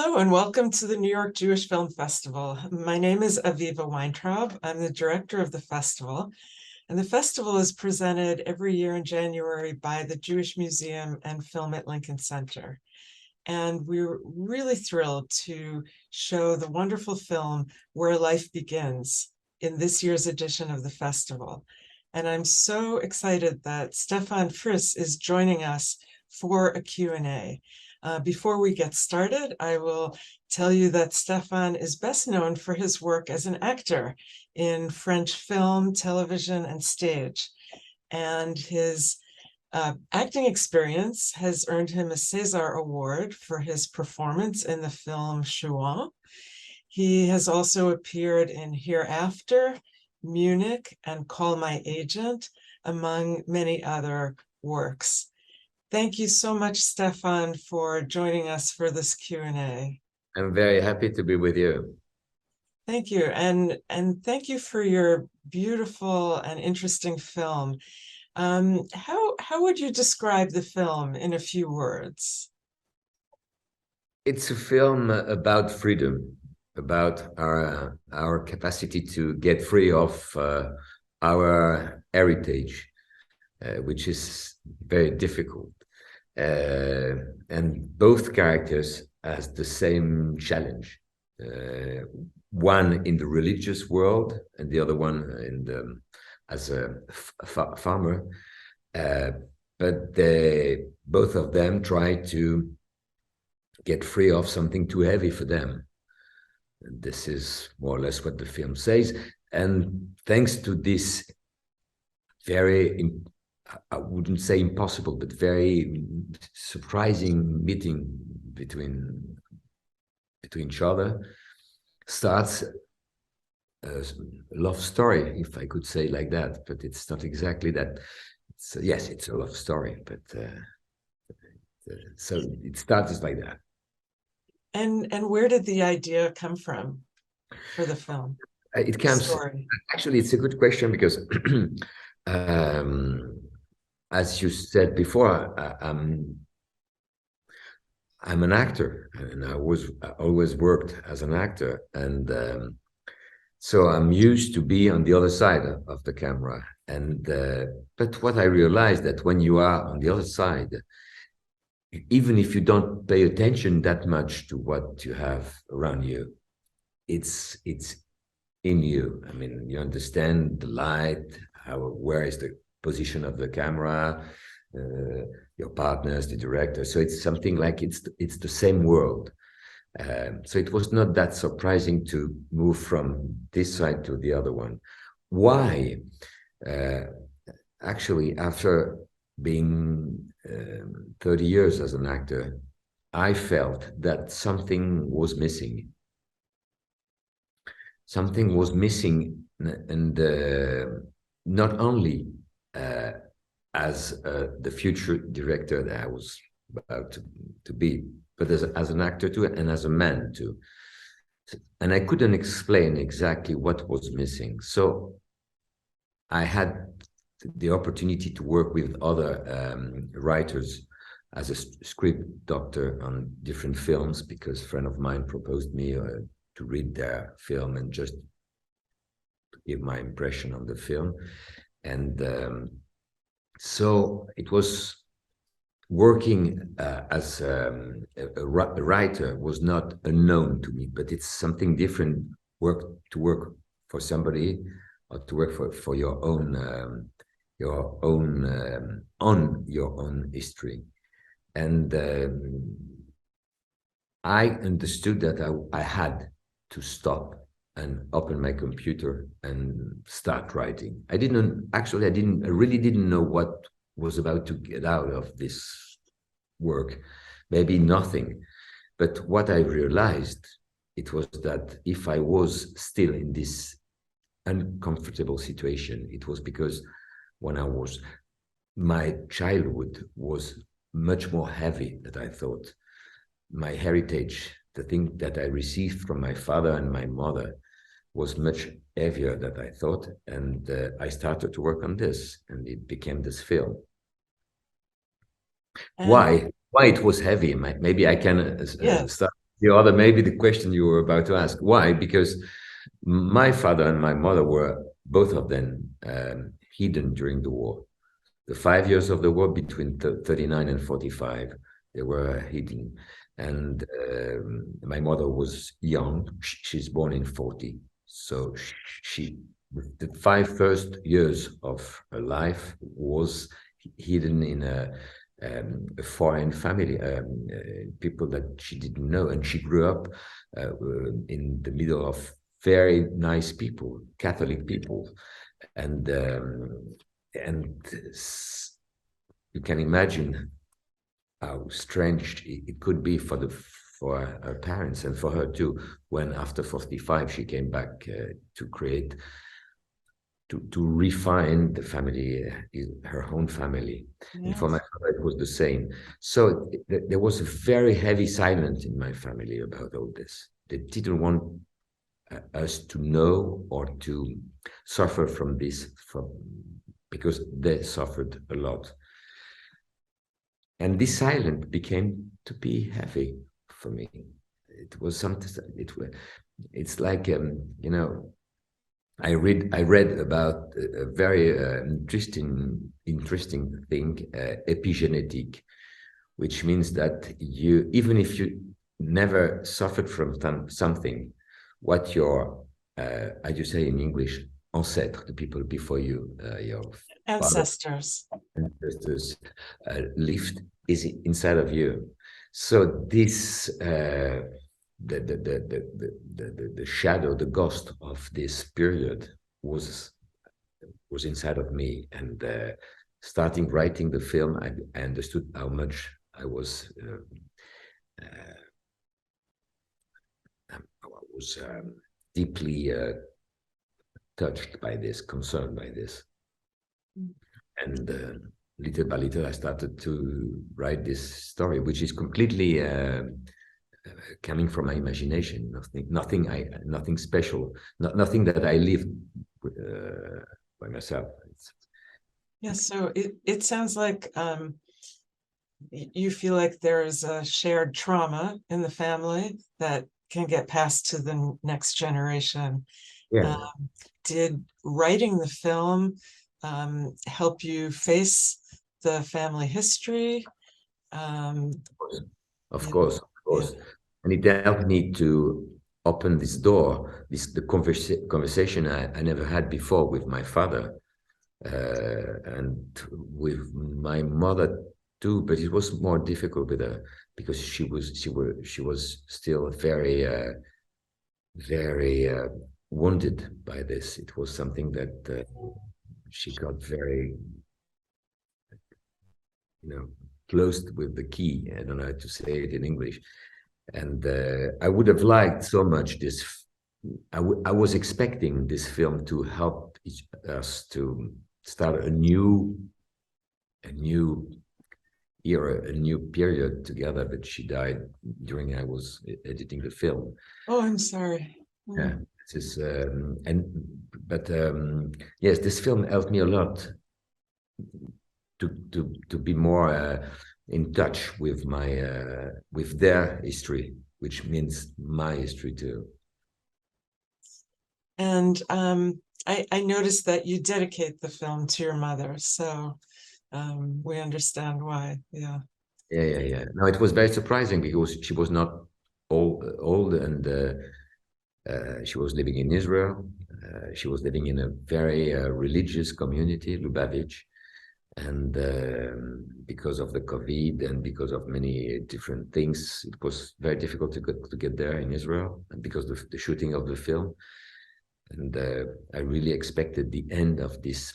Hello and welcome to the New York Jewish Film Festival. My name is Aviva Weintraub. I'm the director of the festival, and the festival is presented every year in January by the Jewish Museum and Film at Lincoln Center. And we're really thrilled to show the wonderful film Where Life Begins in this year's edition of the festival. And I'm so excited that Stéphane Freiss is joining us for a Q&A. Before we get started, I will tell you that Stéphane is best known for his work as an actor in French film, television, and stage. And his acting experience has earned him a César Award for his performance in the film Chouan. He has also appeared in Hereafter, Munich, and Call My Agent, among many other works. Thank you so much, Stéphane, for joining us for this Q&A. I'm very happy to be with you. Thank you, and thank you for your beautiful and interesting film. How would you describe the film in a few words? It's a film about freedom, about our capacity to get free of our heritage, which is very difficult. And both characters has the same challenge. One in the religious world, and the other one in as a farmer. But both of them try to get free of something too heavy for them. And this is more or less what the film says. And thanks to this very, I wouldn't say impossible, but very surprising meeting between each other, starts a love story, if I could say like that. But it's not exactly that. Yes, it's a love story, but so it starts like that. And where did the idea come from for the film? It comes, actually, it's a good question because as you said before, I'm an actor, and I always worked as an actor, and so I'm used to be on the other side of the camera. And but what I realized that when you are on the other side, even if you don't pay attention that much to what you have around you, it's in you. I mean, you understand the light, where is the position of the camera, your partners, the director. So it's something like it's the same world. So it was not that surprising to move from this side to the other one. Why? Actually, after being 30 years as an actor, I felt that something was missing. Something was missing, and not only as the future director that I was about to be, but as an actor too, and as a man too. And I couldn't explain exactly what was missing. So I had the opportunity to work with other writers as a script doctor on different films, because a friend of mine proposed me to read their film and just give my impression on the film. And so it was working as a writer was not unknown to me, but it's something different to work for somebody, or to work for your own on your own history. And I understood that I had to stop and open my computer and start writing. I really didn't know what was about to get out of this work. Maybe nothing. But what I realized, it was that if I was still in this uncomfortable situation, it was because my childhood was much more heavy than I thought. My heritage, the thing that I received from my father and my mother, was much heavier than I thought, and I started to work on this, and it became this film. Why it was heavy? Maybe I can start the other, maybe the question you were about to ask. Why? Because my father and my mother were, both of them, hidden during the war. The 5 years of the war, between 39 and 45, they were hidden. And my mother was young. She's born in 40. So the 5 first years of her life was hidden in a foreign family, people that she didn't know. And she grew up in the middle of very nice people, Catholic people. And you can imagine how strange it could be for her parents and for her too, when after 45 she came back to refine the family, her own family. Yes. And for my father it was the same. So there was a very heavy silence in my family about all this. They didn't want us to know or to suffer from this, because they suffered a lot. And this silence became to be heavy for me. It was something. It's like you know, I read about a very interesting thing, epigenetic, which means that even if you never suffered from something, what your how do you say in English, ancêtres, the people before you, your ancestors lived, is inside of you. So this the shadow, the ghost of this period was inside of me. And starting writing the film, I understood how much I was deeply touched by this, concerned by this. And little by little, I started to write this story, which is completely coming from my imagination. Nothing special. Nothing that I lived by myself. Yes. So it sounds like you feel like there is a shared trauma in the family that can get passed to the next generation. Yeah. Did writing the film help you face the family history? Of course. Yeah. And it helped me to open this door, the conversation I never had before with my father and with my mother too. But it was more difficult with her because she was still very wounded by this. It was something that she got very, closed with the key. I don't know how to say it in English. And I would have liked so much this. I was expecting this film to help us to start a new era, a new period together. But she died during I was editing the film. Oh, I'm sorry. Yeah, this is yes, this film helped me a lot to be more in touch with with their history, which means my history too. And I noticed that you dedicate the film to your mother, so we understand why. Yeah. No, it was very surprising because she was not old, and she was living in Israel. She was living in a very religious community, Lubavitch. And because of the COVID and because of many different things, it was very difficult to get there in Israel, and because of the shooting of the film. And I really expected the end of this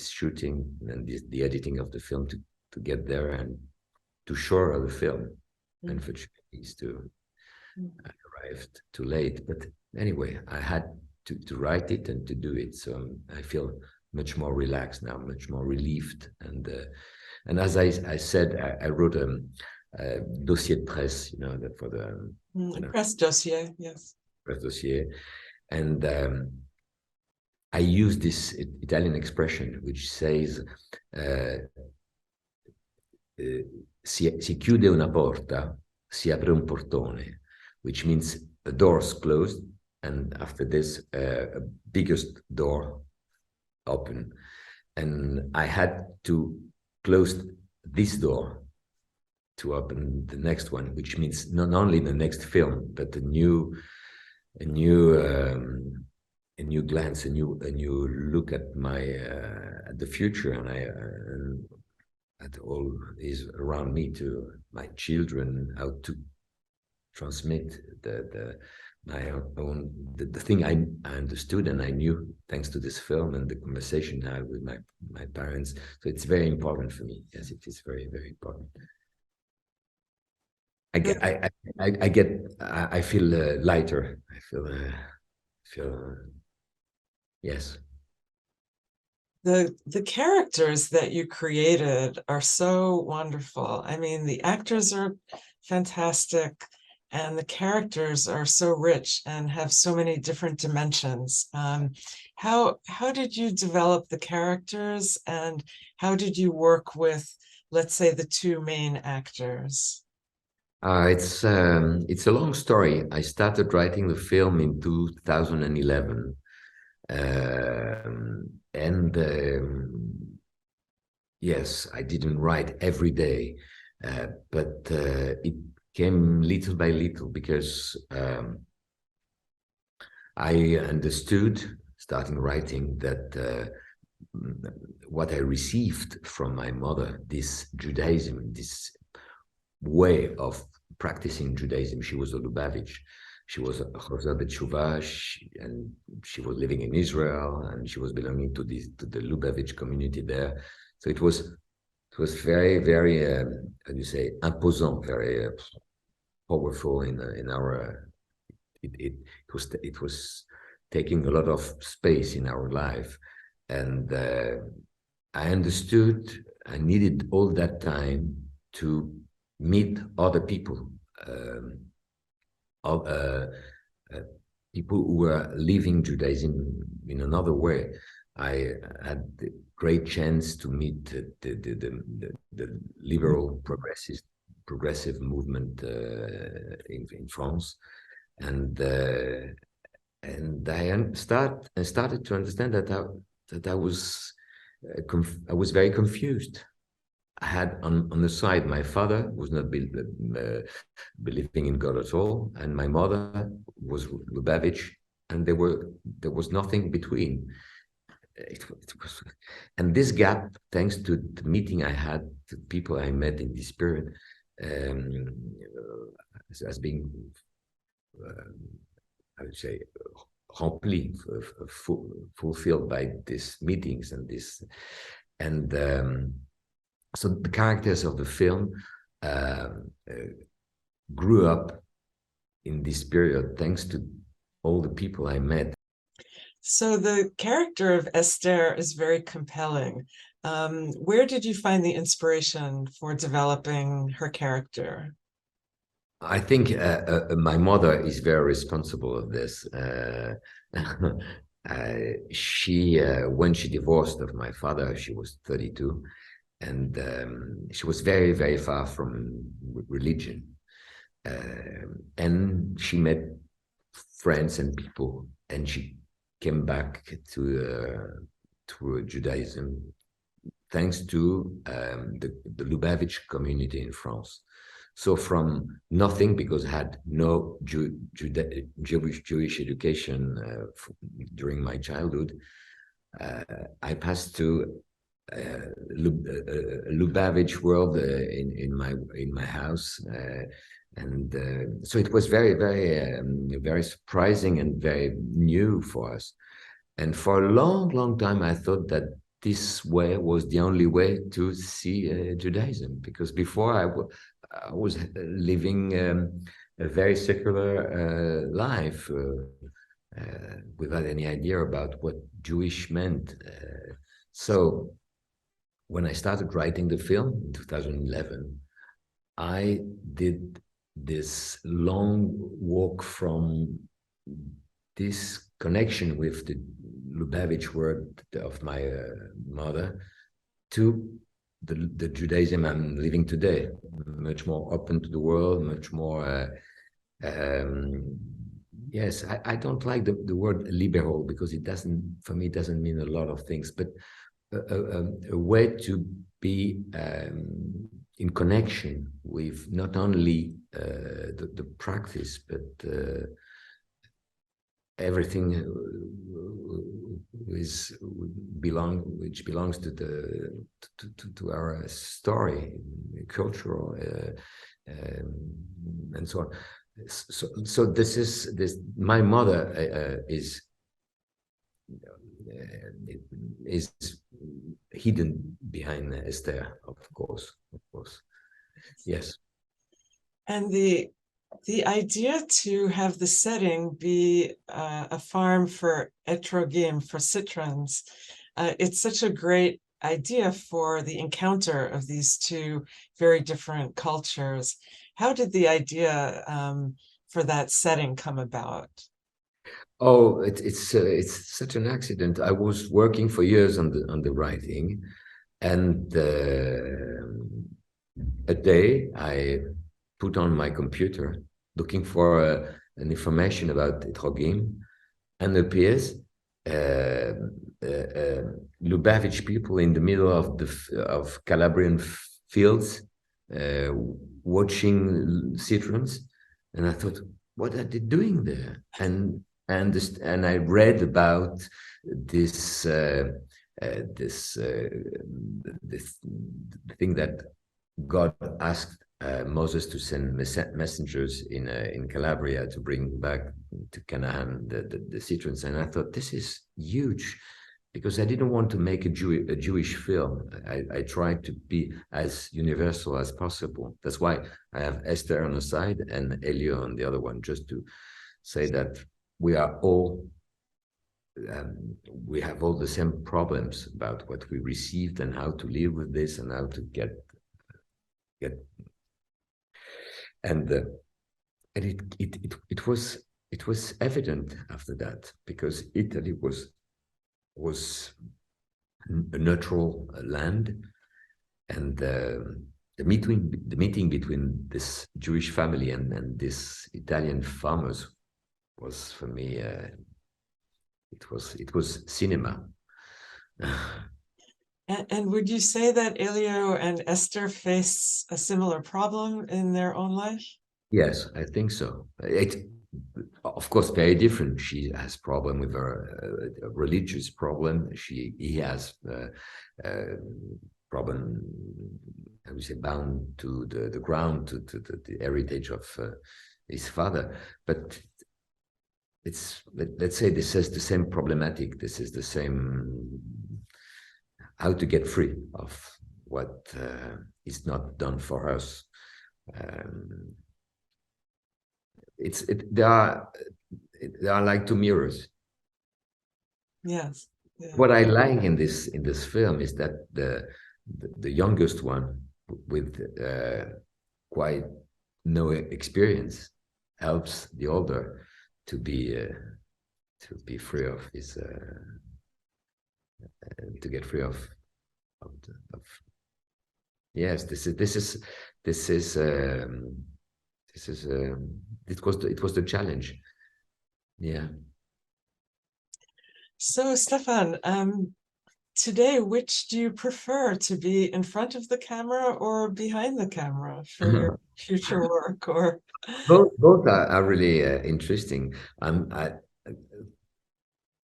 shooting and the editing of the film to get there and to show the film. Unfortunately, I arrived too late. But anyway, I had to write it and to do it. So I feel much more relaxed now, much more relieved. And as I said, I wrote a dossier de presse, for the press dossier, yes. Press dossier. And I use this Italian expression which says si chiude una porta, si apre un portone, which means the doors closed, and after this, a biggest door open. And I had to close this door to open the next one, which means not only the next film, but a new glance, a new look at at the future, and at all is around me, to my children, how to transmit the thing I understood and I knew thanks to this film and the conversation I had with my parents. So it's very important for me. Yes, it is very, very important. I feel lighter. I feel yes. The characters that you created are so wonderful. I mean, the actors are fantastic, and the characters are so rich and have so many different dimensions. How did you develop the characters, and how did you work with, let's say, the two main actors? It's a long story. I started writing the film in 2011, and yes, I didn't write every day, but it came little by little, because I understood, starting writing, that what I received from my mother, this Judaism, this way of practicing Judaism. She was a Lubavitch. She was a Chozah B'Tshuva, and she was living in Israel, and she was belonging to the Lubavitch community there. So it was very, very how do you say, imposant, very powerful in our. It was taking a lot of space in our life, and I understood I needed all that time to meet other people, people who were living Judaism in another way. I had the great chance to meet the liberal progressive movement in France, and I started to understand that I was very confused. I had on the side, my father was not believing in God at all, and my mother was Lubavitch, and there was nothing between. It was, and this gap, thanks to the meeting I had, the people I met in this period, as being, I would say, rempli, fulfilled by these meetings and so the characters of the film grew up in this period thanks to all the people I met. So the character of Esther is very compelling. Where did you find the inspiration for developing her character? I think my mother is very responsible of this. She, when she divorced of my father, she was 32. And she was very, very far from religion. And she met friends and people, and she came back to Judaism thanks to the Lubavitch community in France. So from nothing, because I had no Jewish education during my childhood, I passed to Lubavitch world in my house, and so it was very, very, very surprising and very new for us. And for a long, long time, I thought that this way was the only way to see Judaism, because before I was living a very secular life without any idea about what Jewish meant. So when I started writing the film in 2011, I did this long walk from this connection with the Lubavitch word of my mother to the Judaism I'm living today, much more open to the world, much more Yes, I don't like the word liberal because it doesn't, for me, it doesn't mean a lot of things, but a way to be in connection with not only the practice, but everything which belongs to the to our story, cultural, and so on. So this is my mother is hidden behind Esther, of course, yes. And the idea to have the setting be a farm for etrogim, for citrons, it's such a great idea for the encounter of these two very different cultures. How did the idea for that setting come about? Oh, it's such an accident. I was working for years on the writing, and a day I put on my computer looking for an information about etrogim, and appears Lubavitch people in the middle of Calabrian fields watching citrons, and I thought, what are they doing there? And I read about this this thing that God asked Moses to send messengers in Calabria to bring back to Canaan the citrons, and I thought, this is huge, because I didn't want to make a Jewish film. I tried to be as universal as possible. That's why I have Esther on the side and Elio on the other one, just to say that we are all we have all the same problems about what we received and how to live with this and how to get and it was evident after that, because Italy was a neutral land, and the meeting between this Jewish family and this Italian farmers was, for me, it was cinema. And would you say that Elio and Esther face a similar problem in their own life? Yes, I think so. Of course, very different. She has problem with her religious problem. He has problem, I would say, bound to the ground, to the heritage of his father. But let's say this is the same problematic. This is the same, how to get free of what is not done for us. They are like two mirrors. Yes. Yeah. What I like in this film is that the youngest one, with quite no experience, helps the older to be free of his to get free of yes. It was the challenge. Yeah. So, Stéphane, today, which do you prefer, to be in front of the camera or behind the camera for your future work? Or both are really interesting.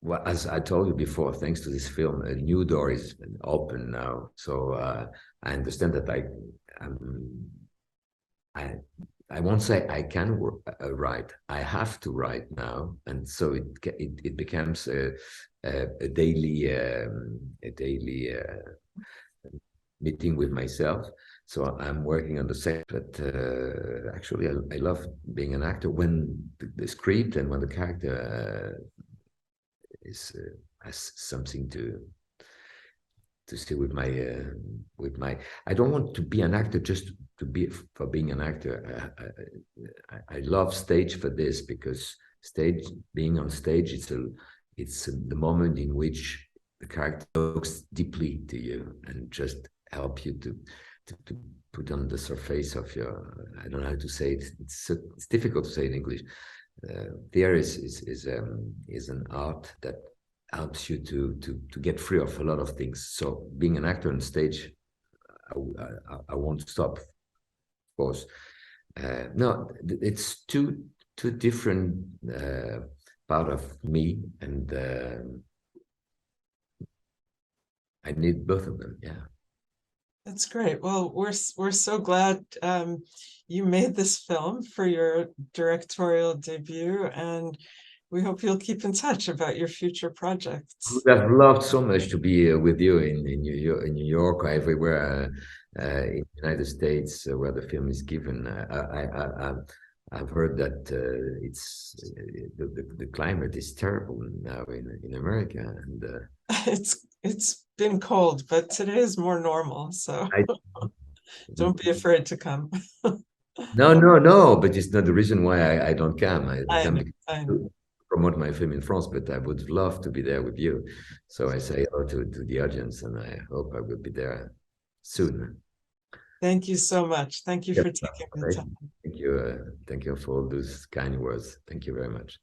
Well, as I told you before, thanks to this film, a new door is open now. So I understand that I won't say I can write. I have to write now, and so it becomes a daily meeting with myself. So I'm working on the set, but actually I love being an actor when the script and when the character has something to see with my. I don't want to be an actor just to be for being an actor. I love stage for this, because being on stage, it's the moment in which the character looks deeply to you and just help you to to put on the surface of your, I don't know how to say it. It's difficult to say in English. Theater is an art that helps you to get free of a lot of things. So being an actor on stage, I won't stop, of course. No, it's two different part of me, and I need both of them. Yeah. That's great. Well, we're so glad you made this film for your directorial debut, and we hope you'll keep in touch about your future projects. I would have loved so much to be with you in New York or everywhere in the United States where the film is given. I've heard that the climate is terrible now in America, and it's been cold, but today is more normal, so don't be afraid to come. No, but it's not the reason why I don't come. I come I know. to promote my film in France, but I would love to be there with you. So I say hello to the audience, and I hope I will be there soon. Thank you so much. Thank you for taking the time. Thank you. Thank you for all those kind words. Thank you very much.